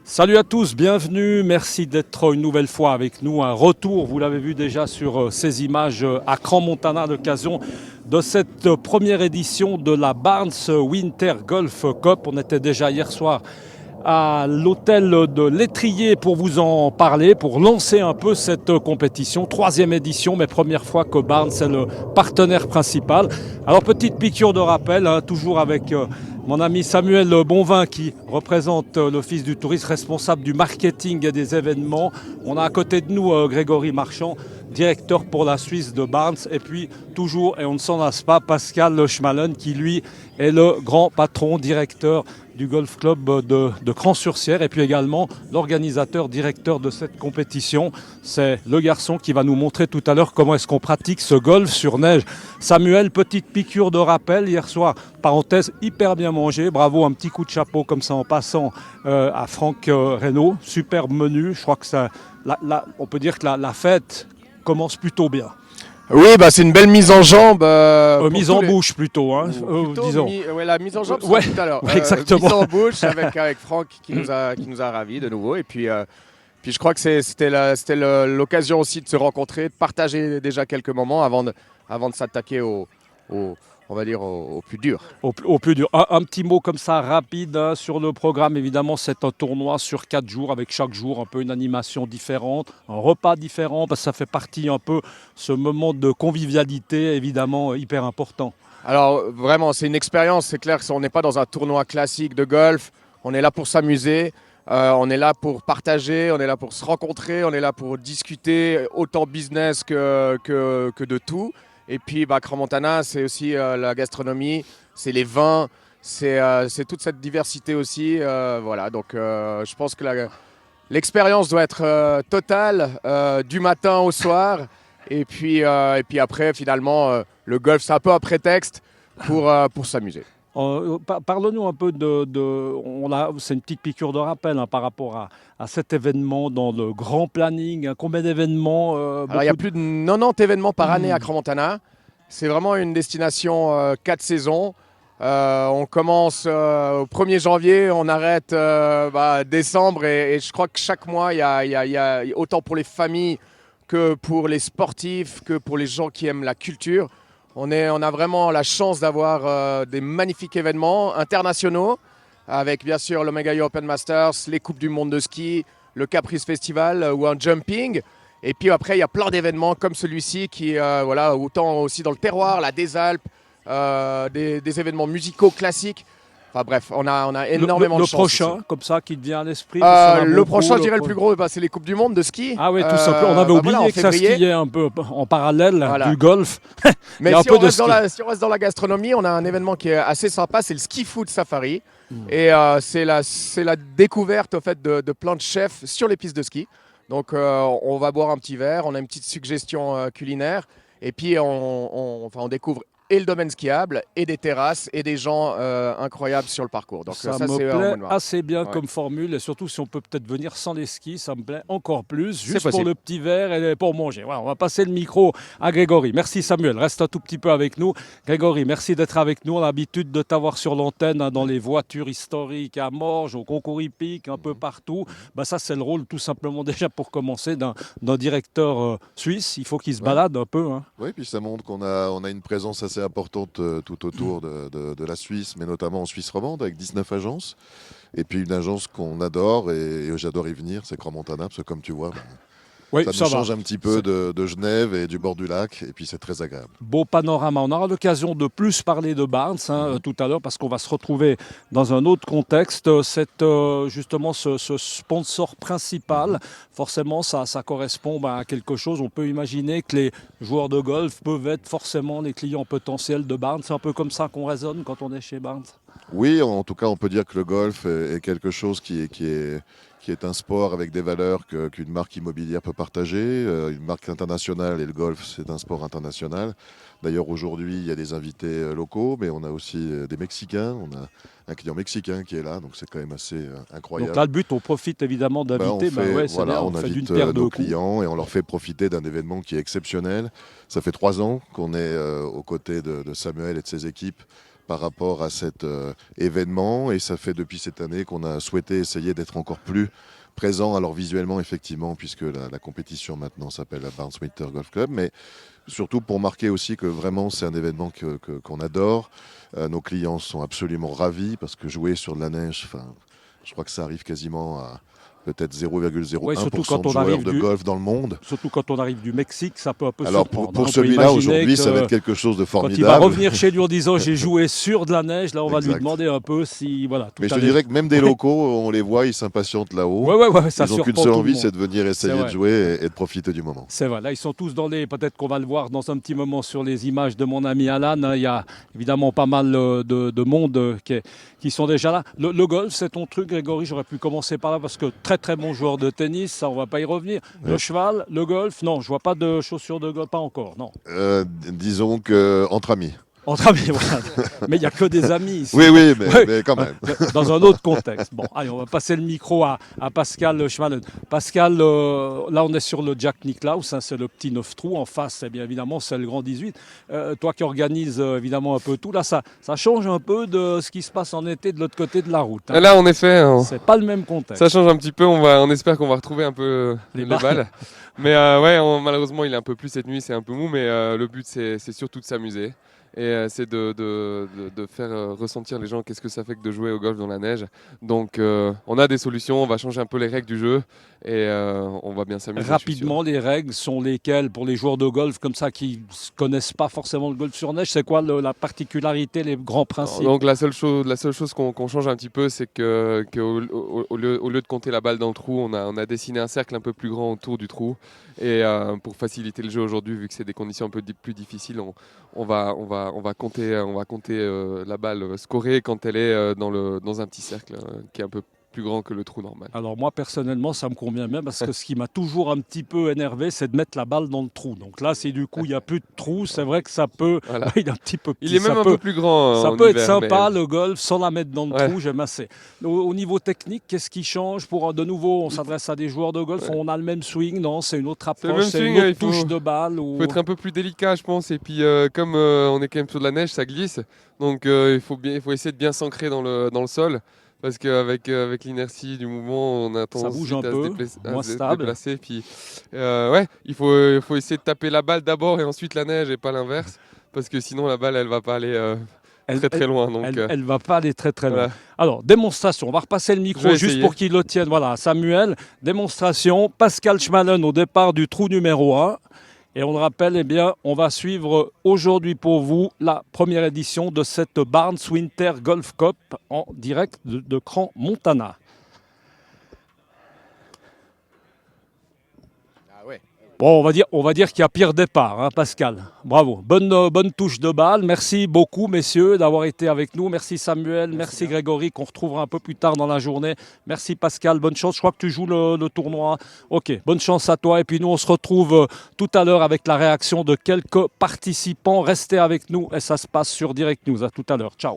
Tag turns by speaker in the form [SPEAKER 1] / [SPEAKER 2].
[SPEAKER 1] Salut à tous, bienvenue, merci d'être une nouvelle fois avec nous. Un retour, vous l'avez vu déjà sur ces images à Crans-Montana, à l'occasion de cette première édition de la Barnes Winter Golf Cup. On était déjà hier soir à l'hôtel de l'Étrier pour vous en parler, pour lancer un peu cette compétition. Troisième édition, mais première fois que Barnes est le partenaire principal. Alors petite piqûre de rappel, toujours avec mon ami Samuel Bonvin qui représente l'Office du tourisme, responsable du marketing et des événements. On a à côté de nous Grégory Marchand, directeur pour la Suisse de Barnes. Et puis toujours, et on ne s'en lasse pas, Pascal Schmalen qui lui est le grand patron, directeur du Golf Club de Crans-sur-Sierre et puis également l'organisateur, directeur de cette compétition. C'est le garçon qui va nous montrer tout à l'heure comment est-ce qu'on pratique ce golf sur neige. Samuel, petite piqûre de rappel hier soir, parenthèse, hyper bien mangé. Bravo, un petit coup de chapeau comme ça en passant à Franck Reynaud. Superbe menu. Je crois que ça, on peut dire que la fête commence plutôt bien.
[SPEAKER 2] Oui, c'est une belle mise en jambe.
[SPEAKER 1] Mise en bouche plutôt, disons.
[SPEAKER 2] La mise en jambe,
[SPEAKER 1] Ouais,
[SPEAKER 2] tout à l'heure.
[SPEAKER 1] exactement.
[SPEAKER 2] Mise en bouche avec Franck qui nous a ravis de nouveau. Et puis je crois que c'était l'occasion aussi de se rencontrer, de partager déjà quelques moments avant de s'attaquer on va dire au plus dur.
[SPEAKER 1] Au plus dur. Un petit mot comme ça, rapide, sur le programme. Évidemment, c'est un tournoi sur 4 jours, avec chaque jour un peu une animation différente, un repas différent, parce que ça fait partie un peu ce moment de convivialité, évidemment, hyper important.
[SPEAKER 2] Alors vraiment, c'est une expérience. C'est clair qu'on n'est pas dans un tournoi classique de golf. On est là pour s'amuser. On est là pour partager, on est là pour se rencontrer, on est là pour discuter autant business que de tout. Et puis Crans-Montana, c'est aussi la gastronomie, c'est les vins, c'est toute cette diversité aussi. Voilà, donc je pense que l'expérience doit être totale du matin au soir. Et puis après, finalement, le golf, c'est un peu un prétexte pour s'amuser.
[SPEAKER 1] Parle-nous un peu c'est une petite piqûre de rappel par rapport à cet événement dans le grand planning. Combien d'événements
[SPEAKER 2] Alors, il y a plus de 90 événements par année à Crans-Montana. C'est vraiment une destination 4 saisons. On commence au 1er janvier, on arrête décembre. Et je crois que chaque mois, il y a autant pour les familles que pour les sportifs, que pour les gens qui aiment la culture. On a vraiment la chance d'avoir des magnifiques événements internationaux avec bien sûr l'Omega European Masters, les Coupes du Monde de ski, le Caprice Festival ou un jumping. Et puis après, il y a plein d'événements comme celui-ci qui, autant aussi dans le terroir, des Alpes, des événements musicaux classiques. Enfin bref, on a énormément de chance.
[SPEAKER 1] Le prochain, ici. Comme ça, qui te vient à l'esprit
[SPEAKER 2] le prochain, je dirais le plus gros, c'est les Coupes du Monde de ski.
[SPEAKER 1] Ah oui, tout simplement. On avait oublié que ça skiait un peu en parallèle du golf.
[SPEAKER 2] Mais si on reste dans la gastronomie, on a un événement qui est assez sympa, c'est le Ski Food Safari. Et c'est la découverte en fait, de plein de chefs sur les pistes de ski. Donc on va boire un petit verre, on a une petite suggestion culinaire. Et puis on découvre et le domaine skiable, et des terrasses, et des gens incroyables sur le parcours. Donc
[SPEAKER 1] ça me plaît assez bien comme formule, et surtout si on peut peut-être venir sans les skis, ça me plaît encore plus, juste pour le petit verre et pour manger. Voilà, on va passer le micro à Grégory. Merci Samuel, reste un tout petit peu avec nous. Grégory, merci d'être avec nous. On a l'habitude de t'avoir sur l'antenne dans les voitures historiques à Morges, au concours hippique, un peu partout. Ça c'est le rôle tout simplement déjà pour commencer d'un directeur suisse. Il faut qu'il se balade un peu.
[SPEAKER 3] Oui, puis ça montre qu'on a une présence assez importante tout autour de la Suisse, mais notamment en Suisse romande, avec 19 agences. Et puis une agence qu'on adore, et j'adore y venir, c'est Crans-Montana, parce que comme tu vois, ça nous change un petit peu de Genève et du bord du lac, et puis c'est très agréable.
[SPEAKER 1] Beau panorama. On aura l'occasion de plus parler de Barnes tout à l'heure, parce qu'on va se retrouver dans un autre contexte. Justement, ce sponsor principal, forcément, ça correspond à quelque chose. On peut imaginer que les joueurs de golf peuvent être forcément les clients potentiels de Barnes. C'est un peu comme ça qu'on raisonne quand on est chez Barnes.
[SPEAKER 3] Oui, en tout cas, on peut dire que le golf est quelque chose qui est un sport avec des valeurs qu'une marque immobilière peut partager. Une marque internationale, et le golf, c'est un sport international. D'ailleurs, aujourd'hui, il y a des invités locaux, mais on a aussi des Mexicains. On a un client mexicain qui est là, donc c'est quand même assez incroyable.
[SPEAKER 1] Donc là, le but, on profite évidemment d'inviter.
[SPEAKER 3] On invite nos clients et on leur fait profiter d'un événement qui est exceptionnel. Ça fait 3 ans qu'on est aux côtés de Samuel et de ses équipes par rapport à cet événement. Et ça fait depuis cette année qu'on a souhaité essayer d'être encore plus présent, alors visuellement effectivement, puisque la compétition maintenant s'appelle la Barnes Winter Golf Club, mais surtout pour marquer aussi que vraiment c'est un événement qu'on adore. Nos clients sont absolument ravis parce que jouer sur de la neige, je crois que ça arrive quasiment à peut-être 0,01% de joueurs de golf dans le monde.
[SPEAKER 1] Surtout quand on arrive du Mexique, ça peut un peu
[SPEAKER 3] alors
[SPEAKER 1] surprendre.
[SPEAKER 3] Pour celui-là, aujourd'hui, ça va être quelque chose de formidable.
[SPEAKER 1] Quand il va revenir chez lui en disant j'ai joué sur de la neige, là on va lui demander un peu si... Voilà,
[SPEAKER 3] mais je te dirais que même des locaux, on les voit, ils s'impatientent là-haut.
[SPEAKER 1] Ça
[SPEAKER 3] ils n'ont qu'une seule envie, c'est de venir essayer de jouer et de profiter du moment.
[SPEAKER 1] C'est vrai, là ils sont tous dans les... Peut-être qu'on va le voir dans un petit moment sur les images de mon ami Alan. Il y a évidemment pas mal de monde qui sont déjà là. Le golf, c'est ton truc, Grégory. J'aurais pu commencer par là parce que très bon joueur de tennis, ça on va pas y revenir. Ouais. Le cheval, le golf, non, je vois pas de chaussures de golf, pas encore, non.
[SPEAKER 3] Disons qu'entre amis.
[SPEAKER 1] Entre amis, voilà. Mais il n'y a que des amis ici.
[SPEAKER 3] Oui, mais quand même.
[SPEAKER 1] Dans un autre contexte. Bon, allez, on va passer le micro à Pascal Schmalen. Pascal, là on est sur le Jack Nicklaus, hein, c'est le petit 9 trous. En face, bien évidemment, c'est le grand 18. Toi qui organises évidemment un peu tout, là, ça change un peu de ce qui se passe en été de l'autre côté de la route. Hein.
[SPEAKER 4] Là, en effet,
[SPEAKER 1] c'est pas le même contexte.
[SPEAKER 4] Ça change un petit peu. On espère qu'on va retrouver un peu les balles. Mais malheureusement, il est un peu plus cette nuit, c'est un peu mou. Mais le but, c'est surtout de s'amuser. Et c'est de faire ressentir les gens qu'est-ce que ça fait que de jouer au golf dans la neige. Donc on a des solutions, on va changer un peu les règles du jeu et on va bien s'amuser.
[SPEAKER 1] Rapidement, les règles sont lesquelles pour les joueurs de golf comme ça qui ne connaissent pas forcément le golf sur neige? C'est quoi la particularité, les grands principes?
[SPEAKER 4] Donc la seule chose qu'on change un petit peu, c'est qu'au lieu de compter la balle dans le trou, on a dessiné un cercle un peu plus grand autour du trou. Et pour faciliter le jeu aujourd'hui, vu que c'est des conditions un peu plus difficiles, on va compter la balle scorée quand elle est dans un petit cercle qui est un peu plus grand que le trou normal.
[SPEAKER 1] Alors moi personnellement ça me convient bien parce que ce qui m'a toujours un petit peu énervé c'est de mettre la balle dans le trou. Donc là si du coup il n'y a plus de trou, c'est vrai que ça peut...
[SPEAKER 4] Voilà.
[SPEAKER 1] Il est un petit peu petit.
[SPEAKER 4] Il est même un peu plus grand.
[SPEAKER 1] Ça peut être sympa le golf sans la mettre dans le trou, j'aime assez. Au niveau technique, qu'est-ce qui change pour de nouveau on s'adresse à des joueurs de golf, on a le même swing, non? C'est une autre approche, c'est une autre touche de balle
[SPEAKER 4] Il faut être un peu plus délicat je pense et puis comme on est quand même sur de la neige, ça glisse. Donc il faut essayer de bien s'ancrer dans le sol. Parce qu'avec l'inertie du mouvement, on a tendance à se déplacer. Puis, il faut essayer de taper la balle d'abord et ensuite la neige et pas l'inverse. Parce que sinon, la balle, elle ne va pas aller très loin. Donc,
[SPEAKER 1] elle ne va pas aller très loin. Voilà. Alors, démonstration. On va repasser le micro juste pour qu'il le tienne. Voilà, Samuel. Démonstration. Pascal Schmalen au départ du trou numéro 1. Et on le rappelle, eh bien, on va suivre aujourd'hui pour vous la première édition de cette Barnes Winter Golf Cup en direct de Crans-Montana. Bon, on va dire qu'il y a pire départ, hein, Pascal. Bravo. Bonne touche de balle. Merci beaucoup, messieurs, d'avoir été avec nous. Merci Samuel, merci Grégory, qu'on retrouvera un peu plus tard dans la journée. Merci Pascal, bonne chance. Je crois que tu joues le tournoi. Ok, bonne chance à toi. Et puis nous, on se retrouve tout à l'heure avec la réaction de quelques participants. Restez avec nous et ça se passe sur Direct News. À tout à l'heure. Ciao.